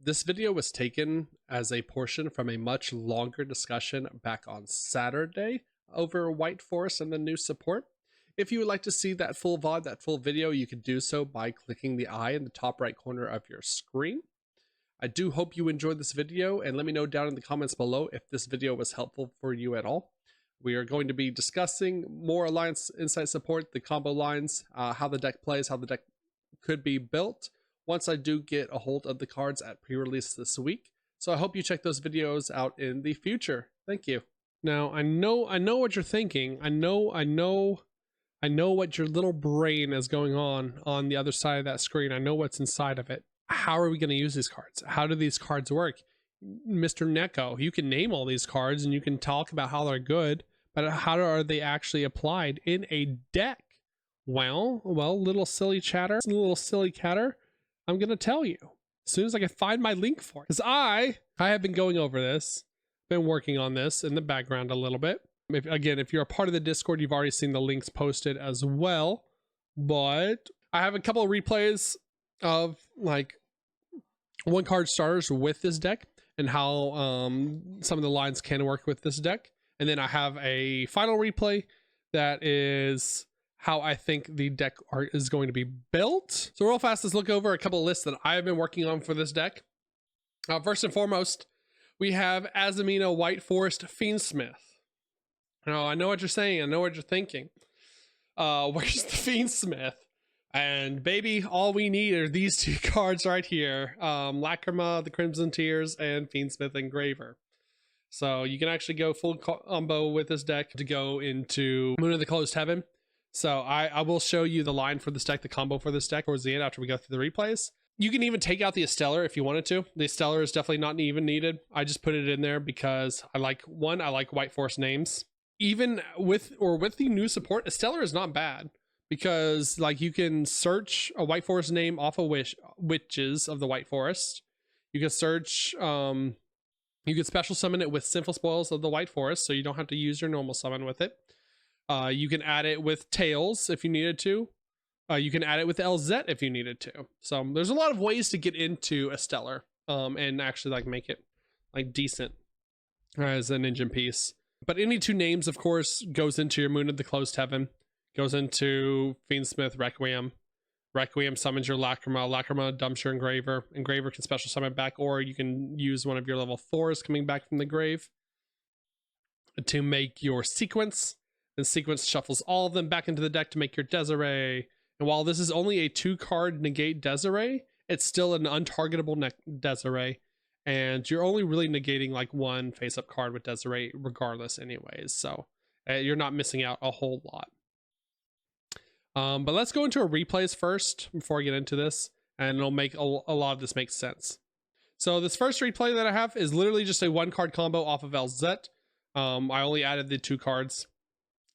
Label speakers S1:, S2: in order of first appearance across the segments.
S1: This video was taken as a portion from a much longer discussion back on Saturday over White Forest and the new support. If you would like to see that full VOD, that full video, you can do so by clicking the eye in the top right corner of your screen. I do hope you enjoyed this video, and let me know down in the comments below if this video was helpful for you at all. We are going to be discussing more Alliance Insight support, the combo lines, how the deck plays, how the deck could be built once I do get a hold of the cards at pre-release this week. So I hope you check those videos out in the future. Thank you. Now, I know what you're thinking. I know what your little brain is going on the other side of that screen. I know what's inside of it. How are we going to use these cards? How do these cards work? Mr. Neko, you can name all these cards and you can talk about how they're good, but how are they actually applied in a deck? Well, little silly chatter, I'm going to tell you as soon as I can find my link for it. Because I have been going over this, been working on this in the background a little bit. If you're a part of the Discord, you've already seen the links posted as well. But I have a couple of replays of like one card starters with this deck and how some of the lines can work with this deck. And then I have a final replay that is how I think the deck art is going to be built. So real fast, let's look over a couple of lists that I have been working on for this deck. First and foremost, we have Azamina White Forest Fiendsmith. Now, I know what you're saying. I know what you're thinking. Where's the Fiendsmith? And baby, all we need are these two cards right here. Lacrima, the Crimson Tears, and Fiendsmith Engraver. So you can actually go full combo with this deck to go into Moon of the Closed Heaven. So I will show you the line for this deck, the combo for this deck towards the end after we go through the replays. You can even take out the Esteller if you wanted to. The Esteller is definitely not even needed. I just put it in there because I like White Forest names. Even with the new support, Esteller is not bad because like you can search a White Forest name off of witches of the White Forest. You can search, you can special summon it with Sinful Spoils of the White Forest, so you don't have to use your normal summon with it. You can add it with Tails if you needed to. You can add it with LZ if you needed to. So there's a lot of ways to get into a Stellar and actually like make it like decent as an engine piece. But any two names, of course, goes into your Moon of the Closed Heaven, goes into Fiendsmith Requiem. Requiem summons your Lacrima. Lacrima dumps your Engraver. Engraver can special summon back, or you can use one of your level 4s coming back from the grave to make your Sequence. And Sequence shuffles all of them back into the deck to make your Desiree. And while this is only a 2-card negate Desiree, it's still an untargetable Desiree. And you're only really negating like one face-up card with Desiree regardless anyways. So you're not missing out a whole lot. But let's go into our replays first before I get into this. And it'll make a lot of this make sense. So this first replay that I have is literally just a 1-card combo off of LZ. I only added the 2 cards,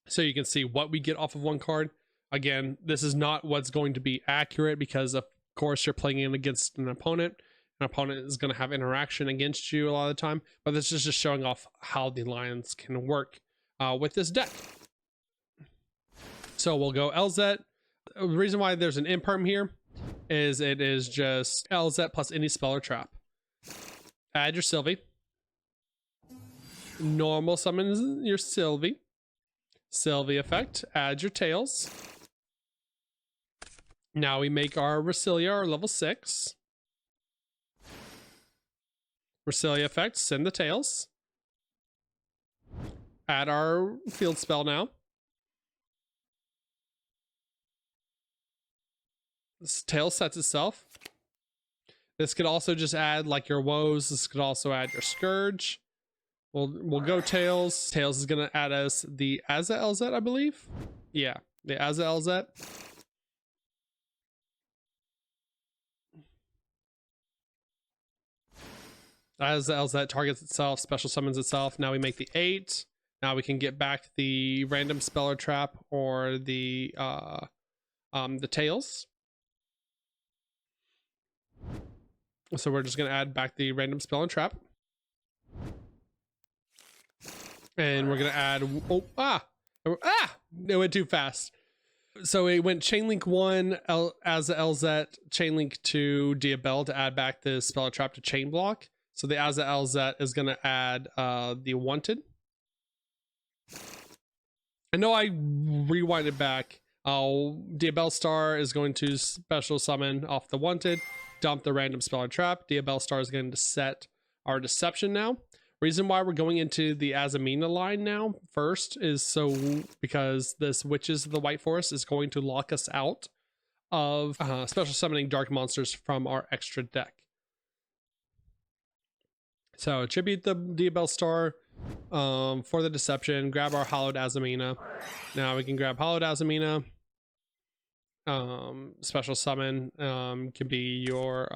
S1: so you can see what we get off of 1 card. Again, this is not what's going to be accurate because of course you're playing in against an opponent. An opponent is going to have interaction against you a lot of the time, but this is just showing off how the lines can work with this deck. So we'll go LZ. The reason why there's an imperm here is it is just LZ plus any spell or trap. Add your Sylvie. Normal summon your Sylvie. Sylvie effect, add your Tails. Now we make our Resilia, our level 6. Resilia effect, send the Tails. Add our field spell now. This Tails sets itself. This could also just add like your Woes. This could also add your Scourge. We'll go Tails. Tails is gonna add us the Azza LZ, I believe. Yeah, the Azza LZ. Azza LZ targets itself, special summons itself. Now we make the 8. Now we can get back the random spell or trap or the Tails. So we're just gonna add back the random spell and trap. And we're gonna add, it went too fast. So it went Chainlink 1 as a LZ, Chainlink 2 Diabel to add back the Spell Trap to Chain Block. So the as a LZ is going to add the Wanted. I know I rewinded back. Diabel Star is going to special summon off the Wanted, dump the random Spell Trap. Diabel Star is going to set our Deception now. Reason why we're going into the Azamina line now first is so because this Witches of the White Forest is going to lock us out of special summoning dark monsters from our extra deck. So tribute the Diabel Star for the Deception, grab our Hallowed Azamina. Now we can grab Hallowed Azamina. Special summon can be your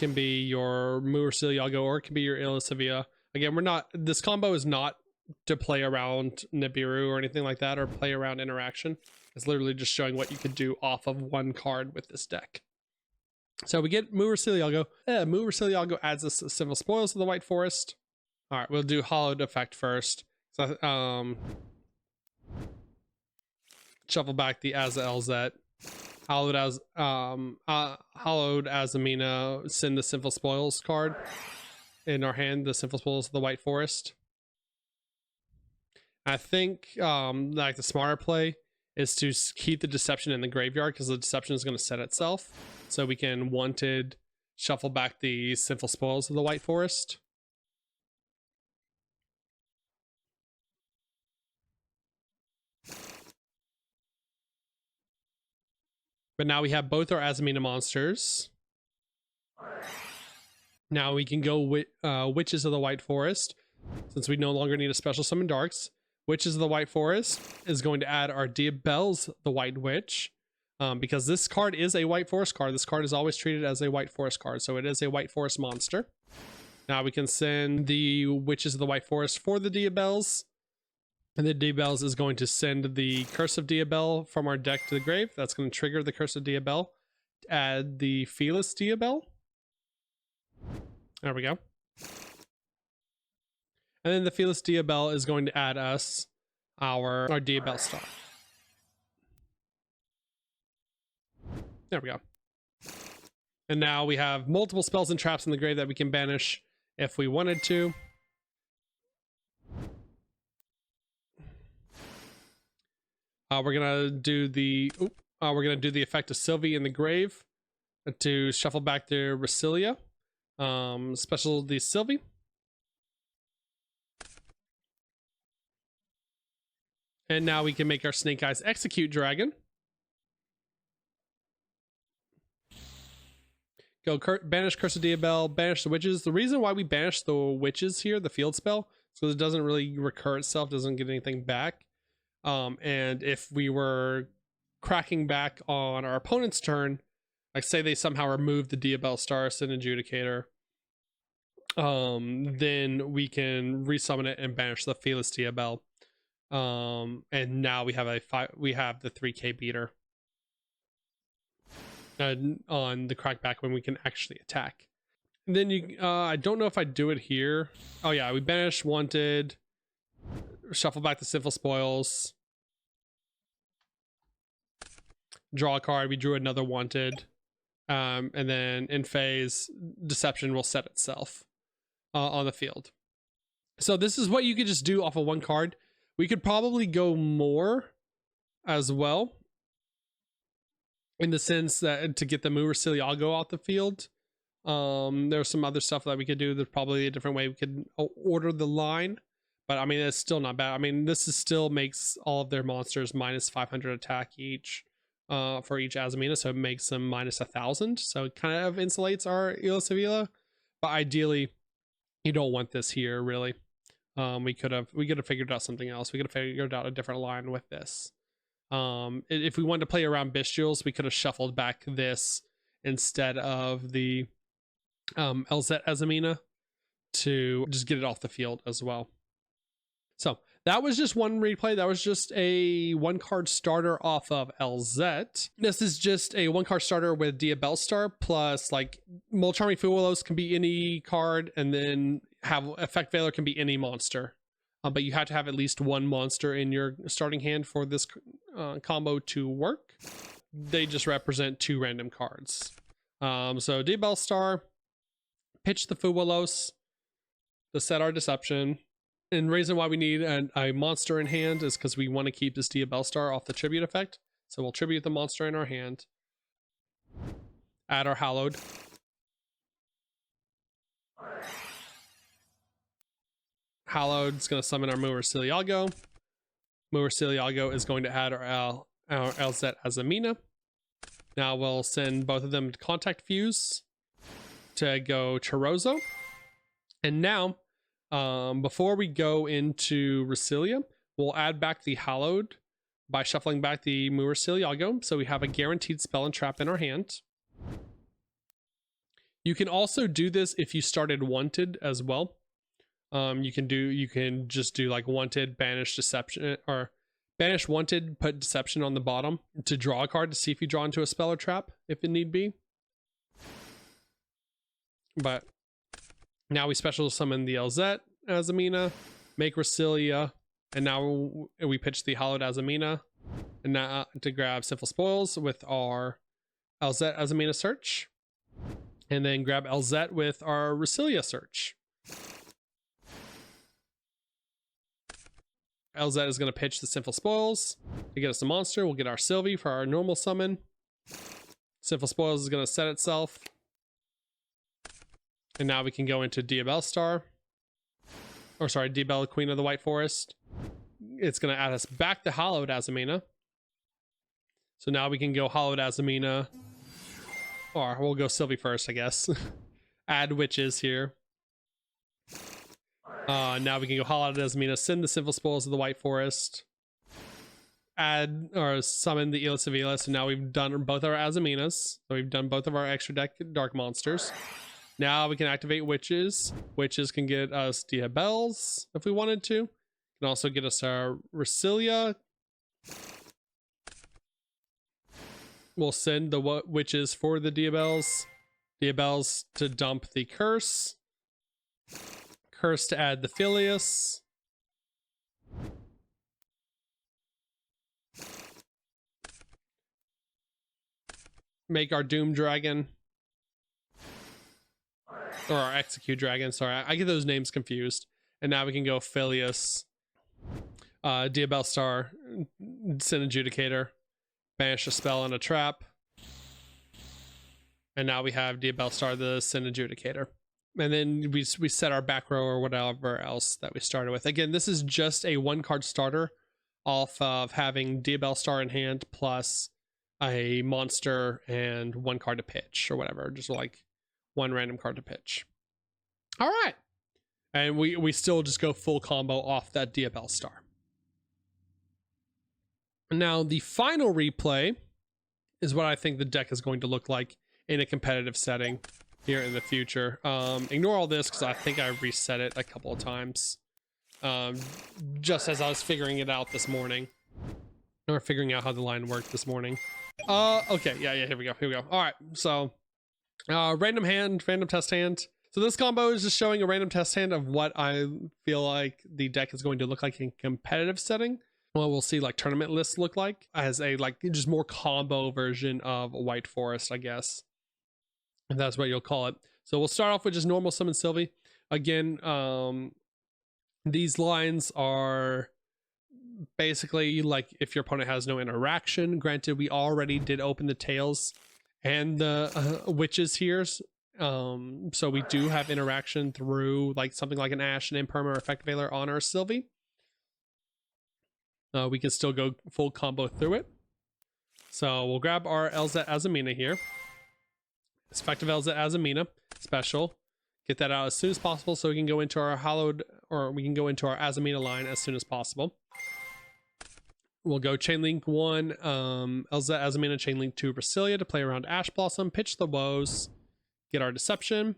S1: Mursil Yugioh, or it can be your Ilisivia. Again, this combo is not to play around Nibiru or anything like that, or play around interaction. It's literally just showing what you could do off of one card with this deck. So we get Mursil Yugioh. Mursil Yugioh adds us Civil Spoils of the White Forest. All right, we'll do Hollowed Effect first. So, shuffle back the Azza Elzet. Hallowed Azamina, send the Sinful Spoils card in our hand, the Sinful Spoils of the White Forest. I think like the smarter play is to keep the Deception in the graveyard, because the Deception is going to set itself. So we can Wanted shuffle back the Sinful Spoils of the White Forest. But now we have both our Azamina monsters. Now we can go with Witches of the White Forest. Since we no longer need a special summon darks, Witches of the White Forest is going to add our Diabel's the White Witch. Because this card is a White Forest card. This card is always treated as a White Forest card. So it is a White Forest monster. Now we can send the Witches of the White Forest for the Diabels. And the Diabels is going to send the Curse of Diabel from our deck to the grave. That's going to trigger the Curse of Diabel. Add the Felis Diabel. There we go. And then the Felis Diabel is going to add us our Diabel Star. There we go. And now we have multiple spells and traps in the grave that we can banish if we wanted to. We're gonna do the effect of Sylvie in the grave to shuffle back to Rasilia. Special the Sylvie. And now we can make our Snake Eyes Execute Dragon. Go banish Curse of Diabel, banish the Witches. The reason why we banish the Witches here, the field spell, is because it doesn't really recur itself, doesn't get anything back. And if we were cracking back on our opponent's turn, like say they somehow remove the Diabel Star Sin Adjudicator, then we can resummon it and banish the Felis Diabel. And now we have the 3K beater on the crackback when we can actually attack. And then I don't know if I do it here. Oh yeah, we banish Wanted, shuffle back the Sinful Spoils, draw a card, we drew another Wanted, and then in phase, Deception will set itself on the field. So this is what you could just do off of one card. We could probably go more as well, in the sense that to get the Mursil Yugioh out the field. There's some other stuff that we could do. There's probably a different way we could order the line, but I mean, it's still not bad. I mean, this is still makes all of their monsters minus 500 attack each for each Azamina, so it makes them minus 1,000. So it kind of insulates our Ilisivia, but ideally, you don't want this here, really. We could have figured out something else. We could have figured out a different line with this. If we wanted to play around Bestials, we could have shuffled back this instead of the LZ Azamina to just get it off the field as well. So that was just one replay. That was just a one card starter off of LZ. This is just a one card starter with Diabel Star plus like Molcharming Fuelos can be any card, and then have Effect Veiler can be any monster but you have to have at least one monster in your starting hand for this combo to work. They just represent 2 random cards. So Diabell Star, pitch the Fuwalos to set our Deception. And the reason why we need a monster in hand is because we want to keep this Diabell Star off the tribute effect. So we'll tribute the monster in our hand. Add our Hallowed. Hallowed's going to summon our Yugioh. Yugioh is going to add our LZ Azamina. Now we'll send both of them to Contact Fuse to go Chorozo. And now, before we go into Resilia, we'll add back the Hallowed by shuffling back the Yugioh, so we have a guaranteed spell and trap in our hand. You can also do this if you started Wanted as well. You can just do like Wanted, banish Deception, or banish Wanted, put Deception on the bottom to draw a card to see if you draw into a spell or trap if it need be. But now we special summon the LZ Azamina, make Resilia, and now we pitch the Hallowed Azamina, and now to grab Sinful Spoils with our LZ Azamina search, and then grab LZ with our Resilia search. LZ is going to pitch the Sinful Spoils to get us a monster. We'll get our Sylvie for our normal summon. Sinful Spoils is going to set itself. And now we can go into Diabell Star. Or sorry, Diabell, Queen of the White Forest. It's going to add us back to Hallowed Azamina. So now we can go Hallowed Azamina. Or we'll go Sylvie first, I guess. Add Witches here. Now we can go Hallowed Azamina, send the Sinful Spoils of the White Forest, add or summon the Ila Sevilla. So now we've done both our Azaminas. So we've done both of our extra deck dark monsters. Now we can activate Witches. Witches can get us Diabells if we wanted to. Can also get us our Resilia. We'll send the Witches for the Diabells. Diabells to dump the Curse. Curse to add the Filius. Make our Doom Dragon. Or our Execute Dragon, sorry. I get those names confused. And now we can go Filius. Diabell Star. Sin Adjudicator. Banish a spell and a trap. And now we have Diabell Star, the Sin Adjudicator. And then we set our back row or whatever else that we started with. Again, this is just a 1-card starter off of having Diabell Star in hand plus a monster and 1 card to pitch or whatever. Just like 1 random card to pitch. All right. And we still just go full combo off that Diabell Star. Now, the final replay is what I think the deck is going to look like in a competitive setting here in the future. Ignore all this because I think I reset it a couple of times just as I was figuring it out this morning, or figuring out how the line worked this morning. Okay, yeah, here we go. All right, so random test hand. So this combo is just showing a random test hand of what I feel like the deck is going to look like in competitive setting. Well, we'll see like tournament lists look like as a like just more combo version of White Forest, I guess. If that's what you'll call it. So we'll start off with just normal summon Sylvie. Again, these lines are basically like if your opponent has no interaction. Granted, we already did open the tails and the witches here. So we do have interaction through like something like an Ash, an Imperm, or Effect Veiler on our Sylvie. We can still go full combo through it. So we'll grab our LZ Azamina here. Effective LZ Azamina special. Get that out as soon as possible so we can go into our Hallowed, or we can go into our Azamina line as soon as possible. We'll go Chainlink 1, LZ Azamina, Chainlink 2, Resilia to play around Ash Blossom, pitch the Woes, get our Deception,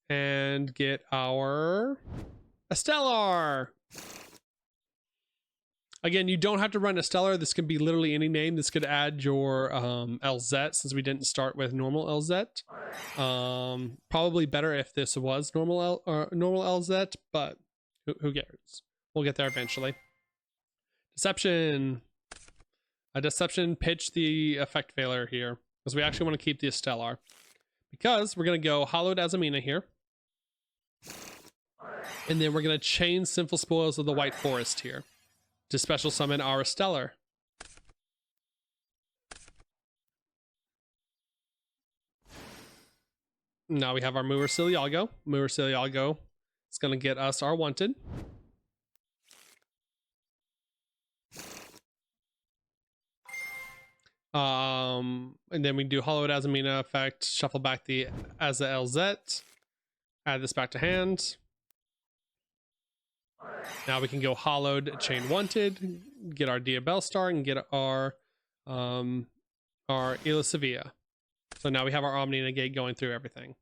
S1: and get our Estelar. Again, you don't have to run a Stellar. This can be literally any name. This could add your LZ since we didn't start with normal LZ. Probably better if this was normal LZ, but who cares? We'll get there eventually. Deception. A deception pitch the effect failure here, because we actually want to keep the Stellar. Because we're going to go Hallowed Azamina here. And then we're going to chain Sinful Spoils of the White Forest here to special summon our Stellar. Now we have our Mursil Yugioh. Mursil Yugioh is going to get us our wanted. And then we do Hollowed Azamina effect, shuffle back the Aza-LZ, add this back to hand. Now we can go Hollowed Chain Wanted, get our Diabell Star, and get our Ila Sevilla. So now we have our Omni Negate going through everything.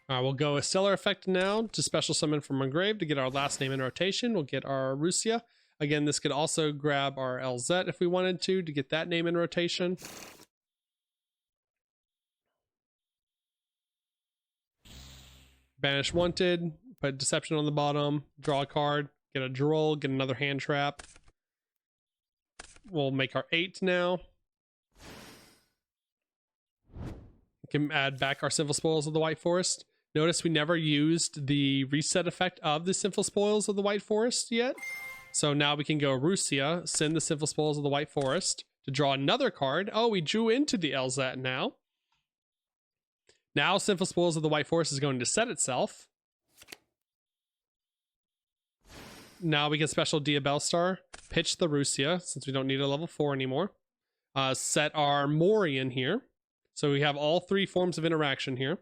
S1: We'll go a Stellar Effect now to special summon from our grave to get our last name in rotation. We'll get our Rusia. Again, this could also grab our LZ if we wanted to get that name in rotation. Banish Wanted, put Deception on the bottom, draw a card, get a Droll, get another hand trap. We'll make our 8 now. We can add back our Sinful Spoils of the White Forest. Notice we never used the reset effect of the Sinful Spoils of the White Forest yet. So now we can go Rusia, send the Sinful Spoils of the White Forest to draw another card. Oh, we drew into the LZ now. Now Sinful Spoils of the White Forest is going to set itself. Now we can special Diabell Star, pitch the Rusia, since we don't need a level 4 anymore. Set our Mori in here. So we have all 3 forms of interaction here.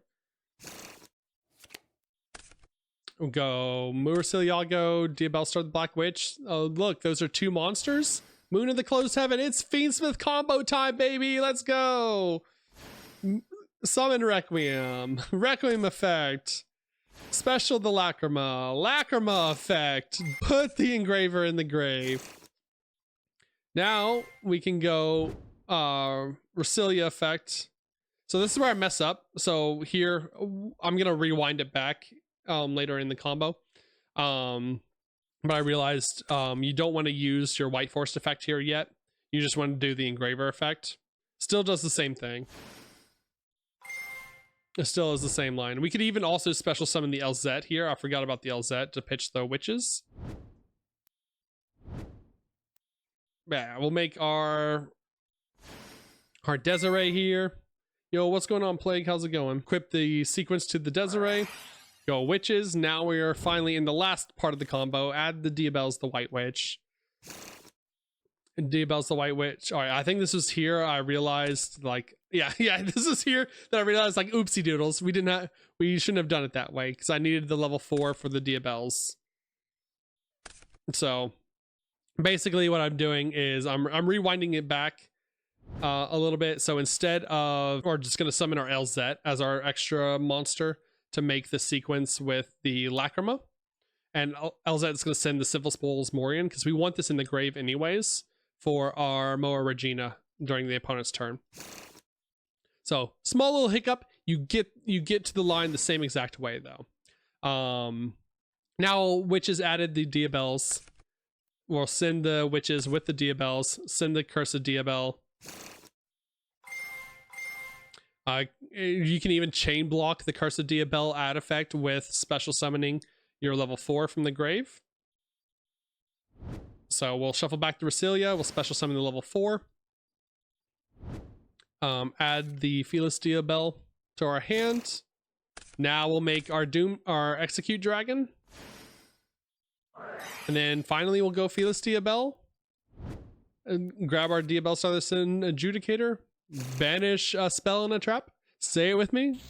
S1: We'll go Mursil Yugioh, Diabell Star the Black Witch. Oh, look, those are 2 monsters. Moon of the Closed Heaven. It's Fiendsmith combo time, baby. Let's go. Summon Requiem. Requiem effect. Special the Lacrima. Lacrima effect. Put the Engraver in the grave. Now we can go Resilia effect. So this is where I mess up. So here, I'm going to rewind it back later in the combo. But I realized you don't want to use your White Forest effect here yet. You just want to do the Engraver effect. Still does the same thing. It still is the same line. We could even also special summon the LZ here. I forgot about the LZ to pitch the witches. Yeah, we'll make our Desiree here. Yo, what's going on, Plague? How's it going? Equip the sequence to the Desiree. Go witches. Now we are finally in the last part of the combo. Add the Diabell's the White Witch. And Diabell's the White Witch. All right, I think this was here. I realized, like, yeah, this is here that I realized, like, oopsie doodles. We shouldn't have done it that way because I needed the level 4 for the Diabell's. So basically what I'm doing is I'm rewinding it back a little bit. So instead of, or just going to summon our LZ as our extra monster to make the sequence with the Lacrima. And LZ is going to send the Sinful Spoils Morian because we want this in the grave anyways for our Moa Regina during the opponent's turn. So small little hiccup. You get to the line the same exact way though. Now witches added the Diabells. We'll send the witches with the Diabells. Send the Cursed Diabell. You can even chain block the Cursed Diabell add effect with special summoning your level 4 from the grave. So we'll shuffle back the Resilia. We'll special summon the level 4. Add the Felis Diabell to our hand. Now we'll make our Execute Dragon. And then finally we'll go Felis Diabell. And grab our Diabell Star Adjudicator. Banish a spell and a trap. Say it with me.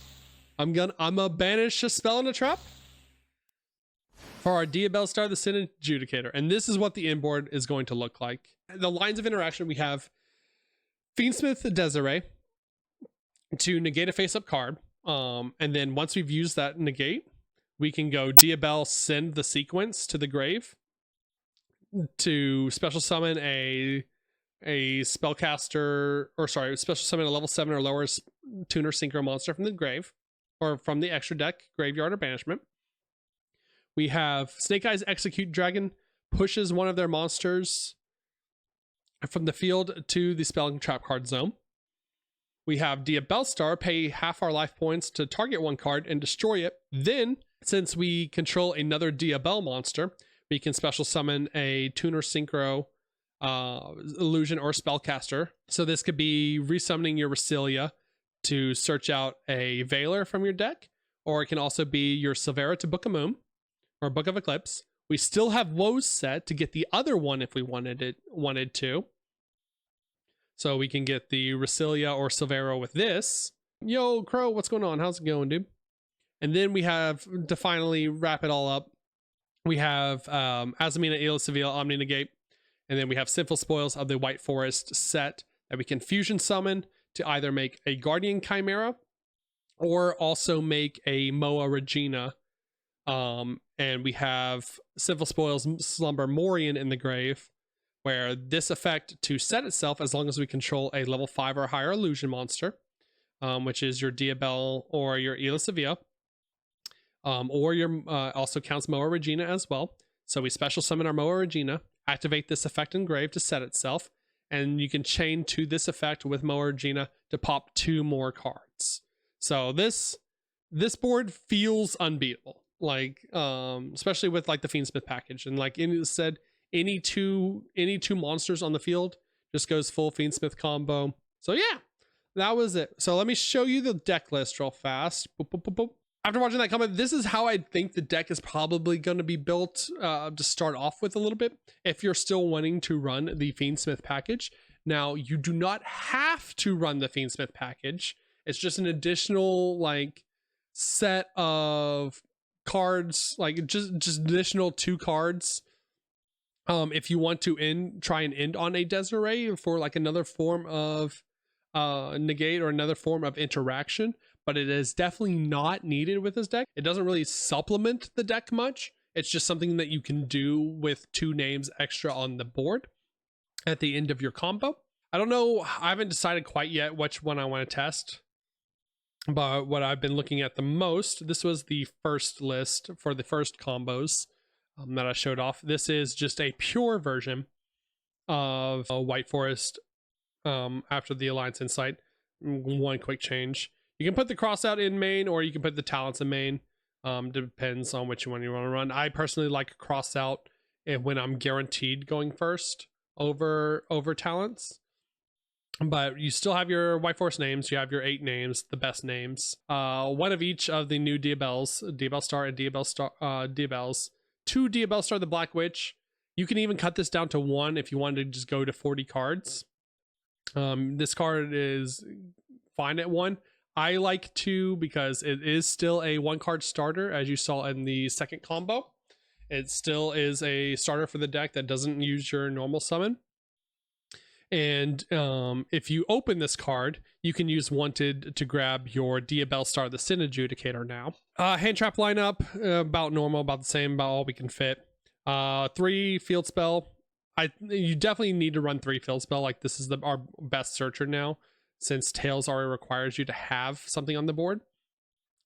S1: I'm a banish a spell and a trap for our Diabell Star the Sin Adjudicator. And this is what the inboard is going to look like. The lines of interaction, we have Fiendsmith Desiree to negate a face-up card. And then once we've used that negate, we can go Diabell send the sequence to the grave to special summon a a spellcaster, or sorry, special summon a level 7 or lower tuner synchro monster from the grave, or from the extra deck, graveyard, or banishment. We have Snake Eyes Execute Dragon, pushes one of their monsters from the field to the spell and trap card zone. We have Diabellstar, pay half our life points to target one card and destroy it. Then, since we control another Diabell monster, we can special summon a tuner synchro illusion or spellcaster. So this could be resummoning your Resilia to search out a Veiler from your deck, or it can also be your Silvera to Book of Moon or Book of Eclipse. We still have Woes set to get the other one if we wanted to. So we can get the Resilia or Silvera with this. Yo, Crow, what's going on? How's it going, dude? And then we have, to finally wrap it all up, we have Azamina, Aeolus Seville, Omni Negate, and then we have Sinful Spoils of the White Forest set that we can fusion summon to either make a Guardian Chimera or also make a Moa Regina. And we have Sinful Spoils Slumber Morian in the grave, where this effect to set itself as long as we control a level 5 or higher illusion monster, which is your Diabell or your Aeolus Seville, or your also counts Moa Regina as well. So we special summon our Moa Regina, activate this effect in grave to set itself, and you can chain to this effect with Moa Regina to pop 2 more cards. So this board feels unbeatable, like especially with like the Fiendsmith package, and like it said, any two monsters on the field just goes full Fiendsmith combo. So yeah, that was it. So let me show you the deck list real fast. Boop, boop, boop, boop. After watching that comment, this is how I think the deck is probably going to be built to start off with a little bit. If you're still wanting to run the Fiendsmith package. Now, you do not have to run the Fiendsmith package. It's just an additional like set of cards, like just additional 2 cards. If you want to try and end on a Desiree for like another form of negate or another form of interaction, but it is definitely not needed with this deck. It doesn't really supplement the deck much. It's just something that you can do with 2 names extra on the board at the end of your combo. I don't know, I haven't decided quite yet which one I want to test, but what I've been looking at the most, this was the first list for the first combos that I showed off. This is just a pure version of a White Forest after the Alliance Insight. One quick change. You can put the cross out in main, or you can put the talents in main. Depends on which one you want to run. I personally like cross out when I'm guaranteed going first over talents. But you still have your White Force names. You have your 8 names, the best names. One of each of the new Diabells, Diabellstar and Diabells. 2 Diabellstar the Black Witch. You can even cut this down to 1 if you wanted to just go to 40 cards. This card is fine at 1. I like 2 because it is still a 1-card starter, as you saw in the second combo. It still is a starter for the deck that doesn't use your normal summon. And if you open this card, you can use Wanted to grab your Diabellstar the Sin Adjudicator now. Hand trap lineup, about normal, about the same, about all we can fit. 3 field spell. You definitely need to run 3 field spell. Like this is our best searcher now, since Tails already requires you to have something on the board.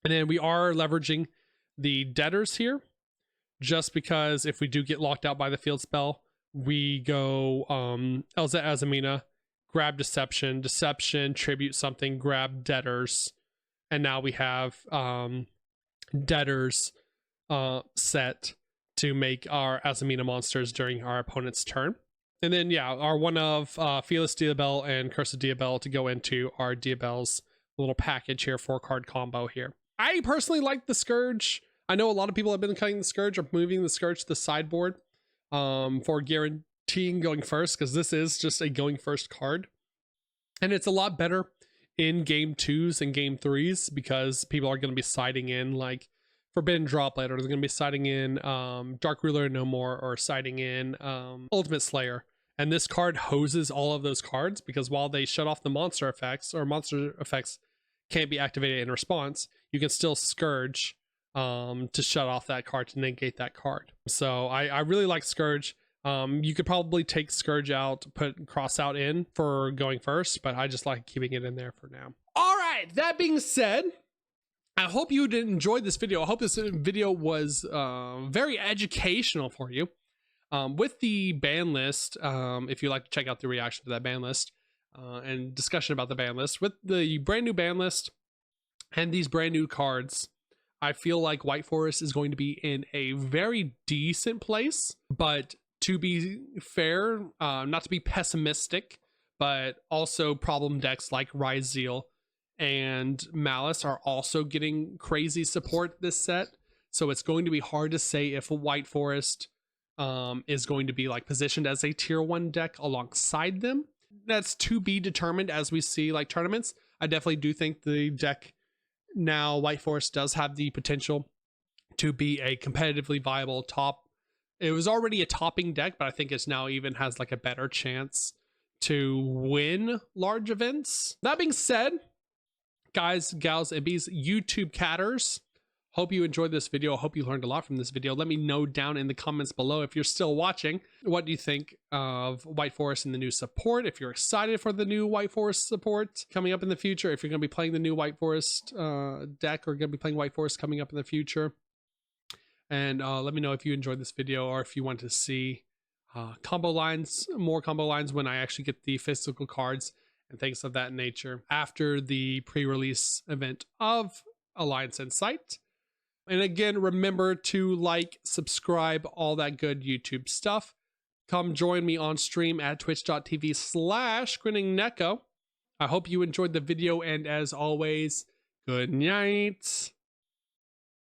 S1: And then we are leveraging the Debtors here, just because if we do get locked out by the field spell, we go Elza Azamina, grab Deception, tribute something, grab Debtors, and now we have Debtors set to make our Azamina monsters during our opponent's turn. And then yeah, our one of Fearless Diabell and Cursed Diabell to go into our Diabell's little package here, 4-card combo here. I personally like the Scourge. I know a lot of people have been cutting the Scourge or moving the Scourge to the sideboard for guaranteeing going first, because this is just a going first card. And it's a lot better in game 2s and game 3s because people are going to be siding in like Forbidden Droplet, or they're going to be siding in Dark Ruler No More, or siding in Ultimate Slayer. And this card hoses all of those cards, because while they shut off the monster effects, or monster effects can't be activated in response, you can still Scourge to shut off that card, to negate that card. So I really like Scourge. You could probably take Scourge out, put Cross out in for going first, but I just like keeping it in there for now. All right, that being said, I hope you did enjoy this video. I hope this video was very educational for you. With the ban list, if you'd like to check out the reaction to that ban list and discussion about the ban list, with the brand new ban list and these brand new cards, I feel like White Forest is going to be in a very decent place. But to be fair, not to be pessimistic, but also problem decks like Rise Zeal and Malice are also getting crazy support this set. So it's going to be hard to say if White Forest is going to be like positioned as a tier 1 deck alongside them. That's to be determined as we see like tournaments. I definitely do think the deck now, White Forest, does have the potential to be a competitively viable top. It was already a topping deck, but I think it's now even has like a better chance to win large events. That being said, guys, gals, and bees, YouTube catters, hope you enjoyed this video. I hope you learned a lot from this video. Let me know down in the comments below if you're still watching. What do you think of White Forest and the new support? If you're excited for the new White Forest support coming up in the future, if you're going to be playing the new White Forest deck or going to be playing White Forest coming up in the future. And let me know if you enjoyed this video or if you want to see combo lines, more combo lines when I actually get the physical cards and things of that nature after the pre-release event of Alliance Insight. And again, remember to like, subscribe, all that good YouTube stuff. Come join me on stream at twitch.tv/GrinningNeko. I hope you enjoyed the video, and as always, good night.